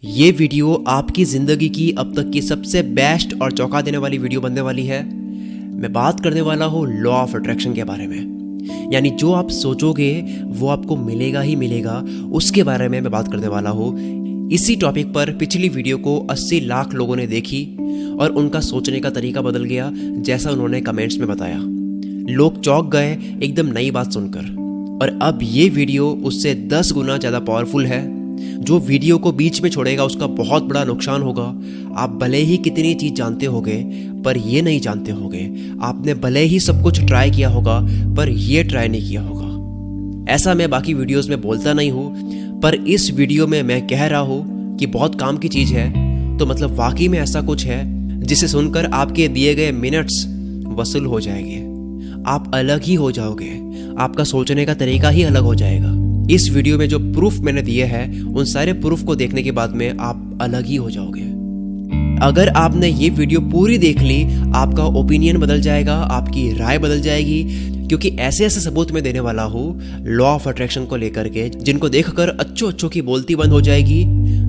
ये वीडियो आपकी ज़िंदगी की अब तक की सबसे बेस्ट और चौंका देने वाली वीडियो बनने वाली है। मैं बात करने वाला हूँ लॉ ऑफ अट्रैक्शन के बारे में। यानी जो आप सोचोगे वो आपको मिलेगा ही मिलेगा, उसके बारे में मैं बात करने वाला हूँ। इसी टॉपिक पर पिछली वीडियो को 80 लाख लोगों ने देखी और उनका सोचने का तरीका बदल गया, जैसा उन्होंने कमेंट्स में बताया। लोग चौंक गए एकदम नई बात सुनकर। और अब ये वीडियो उससे 10 गुना ज़्यादा पावरफुल है। जो वीडियो को बीच में छोड़ेगा उसका बहुत बड़ा नुकसान होगा। आप भले ही कितनी चीज़ जानते होगे पर ये नहीं जानते होगे। आपने भले ही सब कुछ ट्राई किया होगा पर ये ट्राई नहीं किया होगा। ऐसा मैं बाकी वीडियोस में बोलता नहीं हूँ, पर इस वीडियो में मैं कह रहा हूँ कि बहुत काम की चीज़ है। तो मतलब वाकई में ऐसा कुछ है जिसे सुनकर आपके दिए गए मिनट्स वसूल हो जाएंगे। आप अलग ही हो जाओगे, आपका सोचने का तरीका ही अलग हो जाएगा। इस वीडियो में जो प्रूफ मैंने दिए हैं उन सारे प्रूफ को देखने के बाद में आप अलग ही हो जाओगे। अगर आपने ये वीडियो पूरी देख ली, आपका ओपिनियन बदल जाएगा, आपकी राय बदल जाएगी, क्योंकि ऐसे ऐसे सबूत मैं देने वाला हूँ लॉ ऑफ अट्रैक्शन को लेकर के, जिनको देखकर अच्छों की बोलती बंद हो जाएगी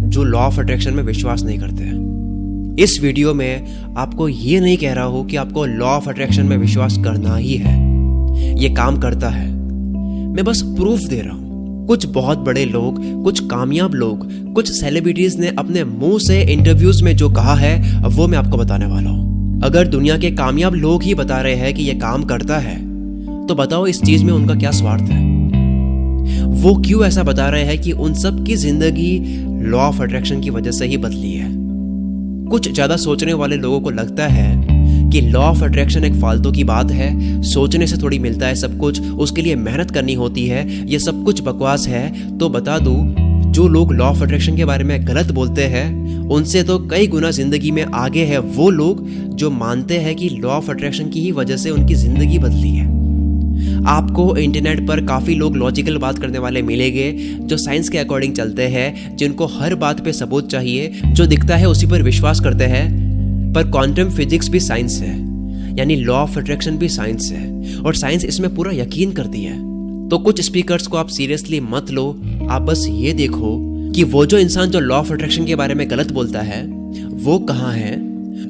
जो लॉ ऑफ अट्रैक्शन में विश्वास नहीं करते हैं। इस वीडियो में आपको ये नहीं कह रहा हूँ कि आपको लॉ ऑफ अट्रैक्शन में विश्वास करना ही है, ये काम करता है। मैं बस प्रूफ दे रहा हूँ। कुछ बहुत बड़े लोग, कुछ कामयाब लोग, कुछ सेलिब्रिटीज ने अपने मुंह से इंटरव्यूज में जो कहा है वो मैं आपको बताने वाला हूँ। अगर दुनिया के कामयाब लोग ही बता रहे हैं कि ये काम करता है, तो बताओ इस चीज में उनका क्या स्वार्थ है। वो क्यों ऐसा बता रहे हैं कि उन सब की जिंदगी लॉ ऑफ अट्रैक्शन की वजह से ही बदली है। कुछ ज्यादा सोचने वाले लोगों को लगता है कि लॉ ऑफ अट्रैक्शन एक फालतू की बात है, सोचने से थोड़ी मिलता है सब कुछ, उसके लिए मेहनत करनी होती है, ये सब कुछ बकवास है। तो बता दूं, जो लोग लॉ ऑफ अट्रैक्शन के बारे में गलत बोलते हैं उनसे तो कई गुना जिंदगी में आगे है वो लोग जो मानते हैं कि लॉ ऑफ अट्रैक्शन की ही वजह से उनकी जिंदगी बदली है। आपको इंटरनेट पर काफ़ी लोग लॉजिकल बात करने वाले मिलेंगे, जो साइंस के अकॉर्डिंग चलते हैं, जिनको हर बात पे सबूत चाहिए, जो दिखता है उसी पर विश्वास करते हैं। पर क्वांटम फिजिक्स भी साइंस है, यानी लॉ ऑफ अट्रैक्शन भी साइंस है, और साइंस इसमें पूरा यकीन करती है। तो कुछ स्पीकर्स को आप सीरियसली मत लो। आप बस ये देखो कि वो जो इंसान जो लॉ ऑफ अट्रैक्शन के बारे में गलत बोलता है वो कहाँ है,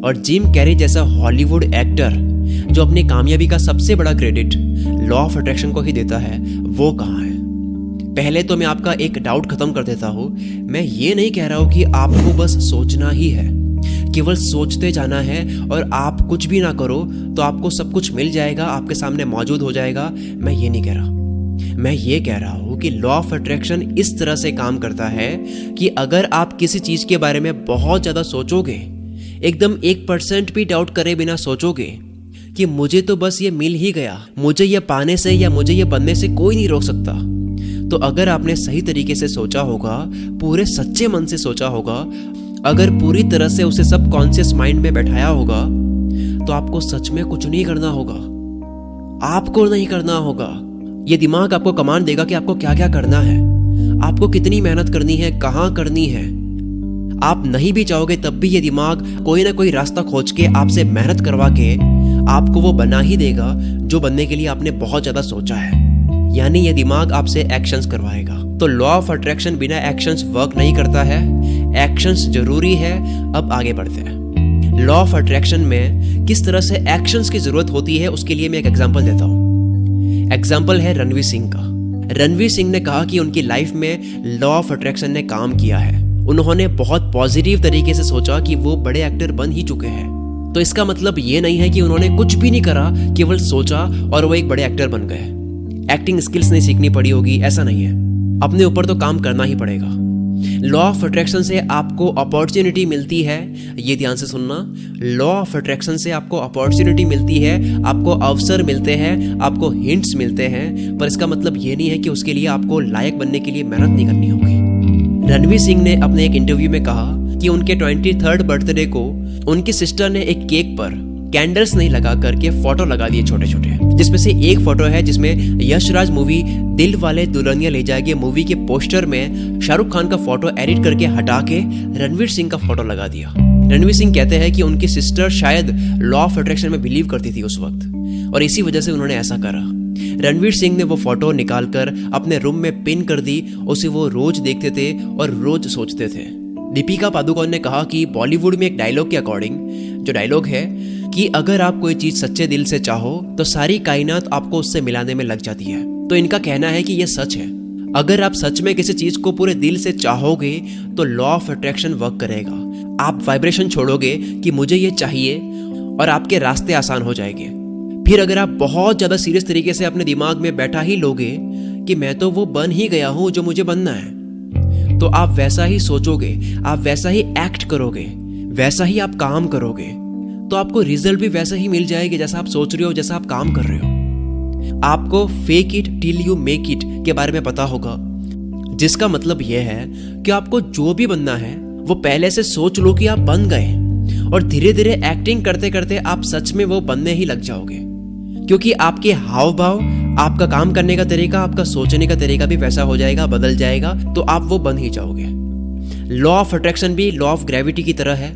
और जिम कैरी जैसा हॉलीवुड एक्टर जो अपनी कामयाबी का सबसे बड़ा क्रेडिट लॉ ऑफ अट्रैक्शन को ही देता है, वो कहाँ है। पहले तो मैं आपका एक डाउट खत्म कर देता हूँ। मैं ये नहीं कह रहा हूँ कि आपको बस सोचना ही है, केवल सोचते जाना है और आप कुछ भी ना करो तो आपको सब कुछ मिल जाएगा, आपके सामने मौजूद हो जाएगा। मैं ये नहीं कह रहा। मैं ये कह रहा हूँ कि लॉ ऑफ अट्रैक्शन इस तरह से काम करता है कि अगर आप किसी चीज के बारे में बहुत ज्यादा सोचोगे, एकदम 1% भी डाउट करे बिना सोचोगे कि मुझे तो बस ये मिल ही गया, मुझे ये पाने से या मुझे ये बनने से कोई नहीं रोक सकता, तो अगर आपने सही तरीके से सोचा होगा, पूरे सच्चे मन से सोचा होगा, अगर पूरी तरह से उसे सब कॉन्शियस माइंड में बैठाया होगा, तो आपको सच में कुछ नहीं करना होगा। आपको नहीं करना होगा। ये दिमाग आपको कमांड देगा कि आपको क्या क्या करना है, आपको कितनी मेहनत करनी है, कहाँ करनी है। आप नहीं भी चाहोगे तब भी ये दिमाग कोई ना कोई रास्ता खोज के आपसे मेहनत करवा के आपको वो बना ही देगा जो बनने के लिए आपने बहुत ज्यादा सोचा है। यानी ये दिमाग आपसे एक्शंस करवाएगा। तो लॉ ऑफ अट्रैक्शन बिना एक्शंस वर्क नहीं करता है, एक्शंस जरूरी है। अब आगे बढ़ते हैं। लॉ ऑफ अट्रैक्शन में किस तरह से एक्शंस की जरूरत होती है उसके लिए मैं एक एग्जांपल देता हूँ। एग्जांपल है रणवीर सिंह का। रणवीर सिंह ने कहा कि उनकी लाइफ में लॉ ऑफ अट्रैक्शन ने काम किया है। उन्होंने बहुत पॉजिटिव तरीके से सोचा कि वो बड़े एक्टर बन ही चुके हैं। तो इसका मतलब ये नहीं है कि उन्होंने कुछ भी नहीं करा, केवल सोचा और वो एक बड़े एक्टर बन गए। एक्टिंग स्किल्स नहीं सीखनी पड़ी होगी, ऐसा नहीं है। अपने ऊपर तो काम करना ही पड़ेगा। लॉ ऑफ अट्रैक्शन से आपको अपॉर्चुनिटी मिलती है, ये ध्यान से सुनना। लॉ ऑफ अट्रैक्शन से आपको अपॉर्चुनिटी मिलती है, आपको अवसर मिलते हैं, आपको हिंट्स मिलते हैं, पर इसका मतलब ये नहीं है कि उसके लिए आपको लायक बनने के लिए मेहनत नहीं करनी होगी। रणवीर सिंह ने अपने एक इंटरव्यू में कहा कि उनके 23rd बर्थडे को उनकी सिस्टर ने एक केक पर कैंडल्स नहीं लगा करके फोटो लगा दिए छोटे छोटे, जिसमें से एक फोटो है जिसमें यशराज मूवी दिल वाले दुल्हनिया ले जाएंगे मूवी के पोस्टर में शाहरुख खान का फोटो एडिट करके हटा के रणवीर सिंह का फोटो लगा दिया। रणवीर सिंह कहते हैं कि उनकी सिस्टर शायद लॉ ऑफ अट्रैक्शन में बिलीव करती थी उस वक्त, और इसी वजह से उन्होंने ऐसा करा। रणवीर सिंह ने वो फोटो निकालकर अपने रूम में पिन कर दी। उसे वो रोज देखते थे और रोज सोचते थे। दीपिका पादुकोण ने कहा कि बॉलीवुड में एक डायलॉग के अकॉर्डिंग, जो डायलॉग है कि अगर आप कोई चीज़ सच्चे दिल से चाहो तो सारी कायनात आपको उससे मिलाने में लग जाती है। तो इनका कहना है कि यह सच है। अगर आप सच में किसी चीज़ को पूरे दिल से चाहोगे तो लॉ ऑफ अट्रैक्शन वर्क करेगा। आप वाइब्रेशन छोड़ोगे कि मुझे ये चाहिए और आपके रास्ते आसान हो जाएंगे। फिर अगर आप बहुत ज़्यादा सीरियस तरीके से अपने दिमाग में बैठा ही लोगे कि मैं तो वो बन ही गया हूँ जो मुझे बनना है, तो आप वैसा ही सोचोगे, आप वैसा ही एक्ट करोगे, वैसा ही आप काम करोगे, तो आपको रिजल्ट भी वैसा ही मिल जाएगी जैसा आप सोच रहे हो, जैसा आप काम कर रहे हो। आपको fake it till you make it के बारे में पता होगा, जिसका मतलब यह है कि आपको जो भी बनना है वो पहले से सोच लो कि आप बन गए और धीरे धीरे एक्टिंग करते करते आप सच में वो बनने ही लग जाओगे, क्योंकि आपके हाव भाव, आपका काम करने का तरीका, आपका सोचने का तरीका भी वैसा हो जाएगा, बदल जाएगा, तो आप वो बन ही जाओगे। लॉ ऑफ अट्रैक्शन भी लॉ ऑफ ग्रेविटी की तरह है,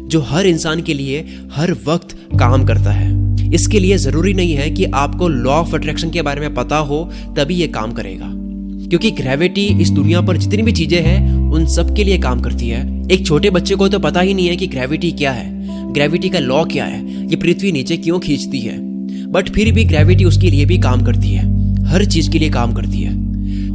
जो हर इंसान के लिए हर वक्त काम करता है। इसके लिए जरूरी नहीं है कि आपको लॉ ऑफ अट्रैक्शन के बारे में पता हो तभी ये काम करेगा, क्योंकि ग्रेविटी इस दुनिया पर जितनी भी चीजें हैं उन सब के लिए काम करती है। एक छोटे बच्चे को तो पता ही नहीं है कि ग्रेविटी क्या है, ग्रेविटी का लॉ क्या है, ये पृथ्वी नीचे क्यों खींचती है, बट फिर भी ग्रेविटी उसके लिए भी काम करती है, हर चीज के लिए काम करती है।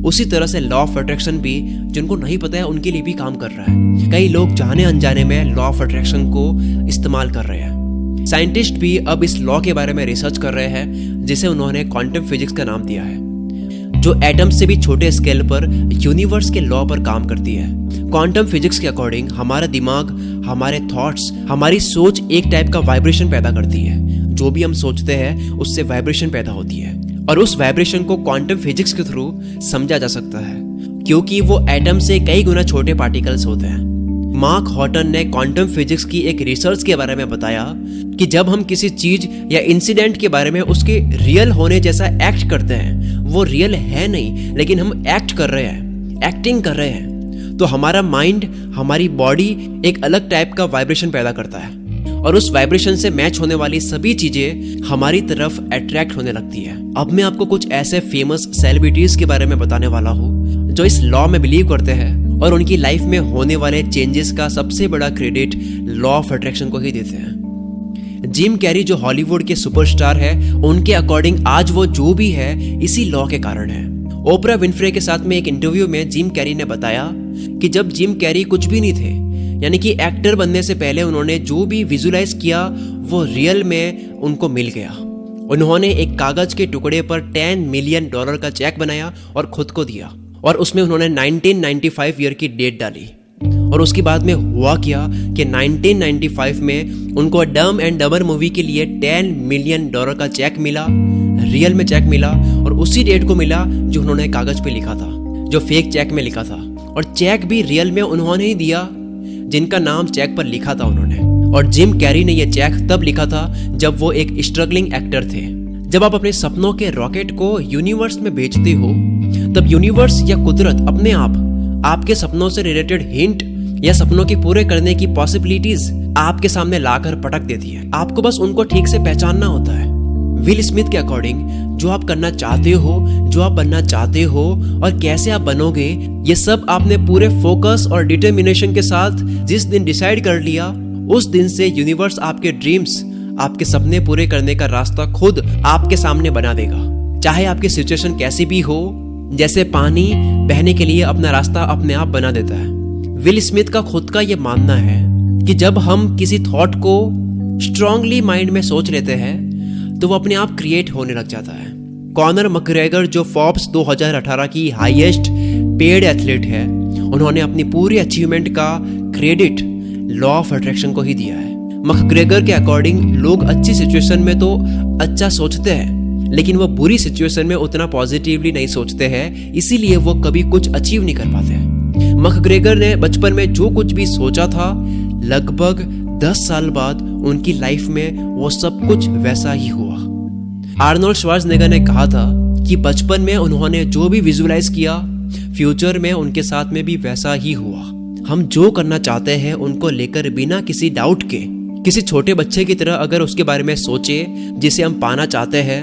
उसी तरह से लॉ ऑफ अट्रैक्शन भी जिनको नहीं पता है उनके लिए भी काम कर रहा है। कई लोग जाने अनजाने में लॉ ऑफ अट्रैक्शन को इस्तेमाल कर रहे हैं। साइंटिस्ट भी अब इस लॉ के बारे में रिसर्च कर रहे हैं, जिसे उन्होंने क्वांटम फिजिक्स का नाम दिया है, जो एटम से भी छोटे स्केल पर यूनिवर्स के लॉ पर काम करती है। क्वांटम फिजिक्स के अकॉर्डिंग हमारा दिमाग, हमारे थॉट्स, हमारी सोच एक टाइप का वाइब्रेशन पैदा करती है। जो भी हम सोचते हैं उससे वाइब्रेशन पैदा होती है, और उस वाइब्रेशन को क्वांटम फिजिक्स के थ्रू समझा जा सकता है, क्योंकि वो एटम से कई गुना छोटे पार्टिकल्स होते हैं। मार्क हॉटन ने क्वांटम फिजिक्स की एक रिसर्च के बारे में बताया कि जब हम किसी चीज या इंसिडेंट के बारे में उसके रियल होने जैसा एक्ट करते हैं, वो रियल है नहीं लेकिन हम एक्ट कर रहे हैं, एक्टिंग कर रहे हैं, तो हमारा माइंड, हमारी बॉडी एक अलग टाइप का वाइब्रेशन पैदा करता है, और उस वाइब्रेशन से मैच होने वाली सभी चीजें हमारी तरफ अट्रैक्ट होने लगती है। अब मैं आपको कुछ ऐसे फेमस सेलिब्रिटीज के बारे में बताने वाला हूँ जो इस लॉ में बिलीव करते हैं और उनकी लाइफ में होने वाले चेंजेस का सबसे बड़ा क्रेडिट लॉ ऑफ अट्रैक्शन को ही देते हैं। जिम कैरी जो हॉलीवुड के सुपरस्टार है, उनके अकॉर्डिंग आज वो जो भी है इसी लॉ के कारण है। ओपरा विनफ्रे के साथ में एक इंटरव्यू में जिम कैरी ने बताया कि जब जिम कैरी कुछ भी नहीं थे, यानी कि एक्टर बनने से पहले उन्होंने जो भी विजुलाइज किया वो रियल में उनको मिल गया। उन्होंने एक कागज के टुकड़े पर $10 मिलियन का चेक बनाया और खुद को दिया, और उसमें उन्होंने 1995 ईयर की डेट डाली। और उसके बाद में हुआ क्या कि 1995 में उनको डम एंड डबर मूवी के लिए $10 मिलियन का चेक मिला, रियल में चेक मिला, और उसी डेट को मिला जो उन्होंने कागज पे लिखा था, जो फेक चेक में लिखा था। और चेक भी रियल में उन्होंने ही दिया जिनका नाम चेक पर लिखा था उन्होंने। और जिम कैरी ने यह चेक तब लिखा था जब वो एक स्ट्रगलिंग एक्टर थे। जब आप अपने सपनों के रॉकेट को यूनिवर्स में भेजते हो, तब यूनिवर्स या कुदरत अपने आप आपके सपनों से रिलेटेड हिंट या सपनों के पूरे करने की पॉसिबिलिटीज आपके सामने लाकर पटक देती है। आपको बस उनको ठीक से पहचानना होता है। विल स्मिथ के अकॉर्डिंग जो आप करना चाहते हो, जो आप बनना चाहते हो और कैसे आप बनोगे, ये सब आपने पूरे फोकस और डिटर्मिनेशन के साथ जिस दिन डिसाइड कर लिया, उस दिन से यूनिवर्स आपके ड्रीम्स, आपके सपने पूरे करने का रास्ता खुद आपके सामने बना देगा। चाहे आपकी सिचुएशन कैसी भी हो, जैसे पानी बहने के लिए अपना रास्ता अपने आप बना देता है। विल स्मिथ का खुद का ये मानना है कि जब हम किसी थॉट को स्ट्रांगली माइंड में सोच लेते हैं तो वो अपने आप क्रिएट होने लग जाता है। कॉनर मैकग्रेगर जो फोर्ब्स 2018 की हाईएस्ट पेड एथलीट है, उन्होंने अपनी पूरी अचीवमेंट का क्रेडिट लॉ ऑफ अट्रैक्शन को ही दिया है। मैकग्रेगर के अकॉर्डिंग लोग अच्छी सिचुएशन में तो अच्छा सोचते हैं, लेकिन वो बुरी सिचुएशन में उतना पॉजिटिवली नहीं सोचते हैं, इसीलिए वो कभी कुछ अचीव नहीं कर पाते। मैकग्रेगर ने बचपन में जो कुछ भी सोचा था, लगभग 10 साल बाद उनकी लाइफ में वो सब कुछ वैसा ही हुआ। आर्नोल्ड श्वार्ज़नेगर ने कहा था कि बचपन में उन्होंने जो भी विजुलाइज किया, फ्यूचर में उनके साथ में भी वैसा ही हुआ। हम जो करना चाहते हैं उनको लेकर बिना किसी डाउट के, किसी छोटे बच्चे की तरह अगर उसके बारे में सोचे जिसे हम पाना चाहते हैं,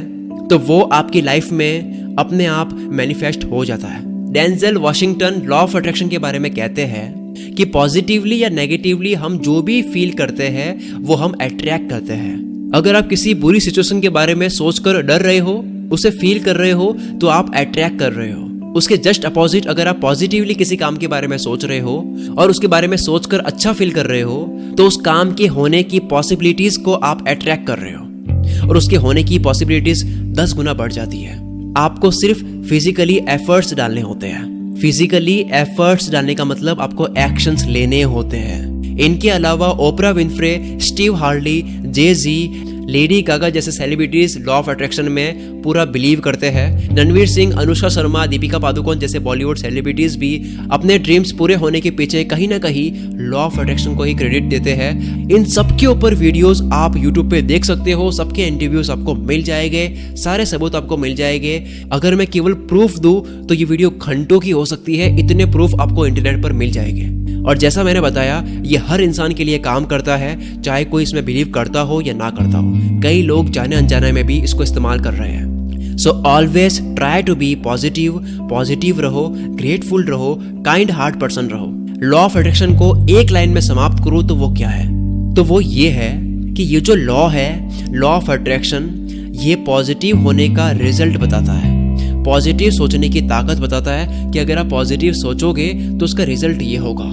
तो वो आपकी लाइफ में अपने आप मैनिफेस्ट हो जाता है। Denzel Washington law of attraction के बारे में कहते हैं कि पॉजिटिवली या नेगेटिवली हम जो भी फील करते हैं वो हम अट्रैक्ट करते हैं। अगर आप किसी बुरी सिचुएशन के बारे में सोचकर डर रहे हो, उसे फील कर रहे हो, तो आप अट्रैक्ट कर रहे हो। उसके जस्ट अपोजिट अगर आप पॉजिटिवली किसी काम के बारे में सोच रहे हो और उसके बारे में सोचकर अच्छा फील कर रहे हो, तो उस काम के होने की पॉसिबिलिटीज को आप अट्रैक्ट कर रहे हो और उसके होने की पॉसिबिलिटीज 10 गुना बढ़ जाती है। आपको सिर्फ फिजिकली एफर्ट्स डालने होते हैं। फिजिकली एफर्ट्स डालने का मतलब आपको एक्शंस लेने होते हैं। इनके अलावा Oprah Winfrey, Steve Harley, Jay Z, Lady Gaga जैसे सेलिब्रिटीज लॉ ऑफ अट्रैक्शन में पूरा बिलीव करते हैं। रणवीर सिंह, अनुष्का शर्मा, दीपिका पादुकोण जैसे बॉलीवुड सेलिब्रिटीज भी अपने ड्रीम्स पूरे होने के पीछे कहीं ना कहीं लॉ ऑफ अट्रैक्शन को ही क्रेडिट देते हैं। इन सबके ऊपर वीडियोस आप यूट्यूब पे देख सकते हो, सबके इंटरव्यूज आपको मिल जाएंगे, सारे सबूत आपको मिल जाएंगे। अगर मैं केवल प्रूफ दूं तो ये वीडियो घंटों की हो सकती है, इतने प्रूफ आपको इंटरनेट पर मिल जाएंगे। और जैसा मैंने बताया, ये हर इंसान के लिए काम करता है, चाहे कोई इसमें बिलीव करता हो या ना करता हो। कई लोग जाने अनजाने में भी इसको इस्तेमाल कर रहे हैं। So always try to be positive रहो, ग्रेटफुल रहो, काइंड हार्ट पर्सन रहो। लॉ ऑफ अट्रैक्शन को एक लाइन में समाप्त करूं तो वो क्या है? तो वो ये है कि ये जो लॉ है, लॉ ऑफ अट्रैक्शन, ये पॉजिटिव होने का रिजल्ट बताता है। पॉजिटिव सोचने की ताकत बताता है कि अगर आप पॉजिटिव सोचोगे तो उसका रिजल्ट ये होगा।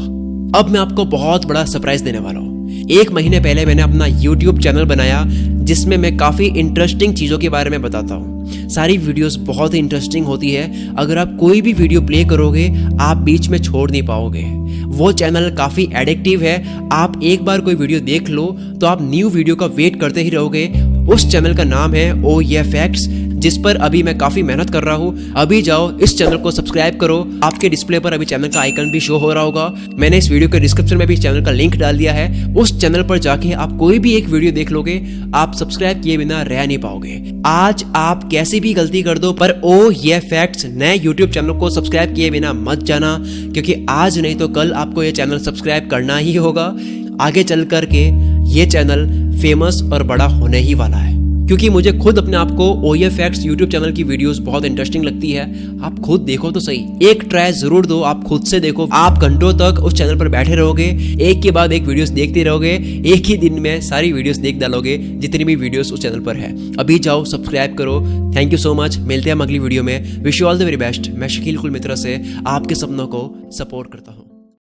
अब मैं आपको बहुत बड़ा सरप्राइज देने वाला हूँ। 1 महीने पहले मैंने अपना YouTube चैनल बनाया जिसमें मैं काफ़ी इंटरेस्टिंग चीज़ों के बारे में बताता हूँ। सारी वीडियोस बहुत ही इंटरेस्टिंग होती है। अगर आप कोई भी वीडियो प्ले करोगे आप बीच में छोड़ नहीं पाओगे। वो चैनल काफ़ी एडिक्टिव है। आप एक बार कोई वीडियो देख लो तो आप न्यू वीडियो का वेट करते ही रहोगे। उस चैनल का नाम है ओ ये फैक्ट्स, जिस पर अभी मैं काफ़ी मेहनत कर रहा हूँ। अभी जाओ इस चैनल को सब्सक्राइब करो। आपके डिस्प्ले पर अभी चैनल का आइकन भी शो हो रहा होगा। मैंने इस वीडियो के डिस्क्रिप्शन में भी इस चैनल का लिंक डाल दिया है। उस चैनल पर जाके आप कोई भी एक वीडियो देख लोगे, आप सब्सक्राइब किए बिना रह नहीं पाओगे। आज आप कैसी भी गलती कर दो पर ओ ये फैक्ट्स नए यूट्यूब चैनल को सब्सक्राइब किए बिना मत जाना, क्योंकि आज नहीं तो कल आपको ये चैनल सब्सक्राइब करना ही होगा। आगे चल करके ये चैनल फेमस और बड़ा होने ही वाला है, क्योंकि मुझे खुद अपने आप को ओए फैक्ट्स यूट्यूब चैनल की वीडियोस बहुत इंटरेस्टिंग लगती है। आप खुद देखो तो सही, एक ट्राई जरूर दो, आप खुद से देखो। आप घंटों तक उस चैनल पर बैठे रहोगे, एक के बाद एक वीडियोस देखते रहोगे, एक ही दिन में सारी वीडियोस देख डालोगे जितनी भी वीडियोस उस चैनल पर है। अभी जाओ सब्सक्राइब करो। Thank you so much. मिलते हैं अगली वीडियो में। Wish you all the very best. मैं शकील कुल मित्रा से आपके सपनों को सपोर्ट करता हूँ।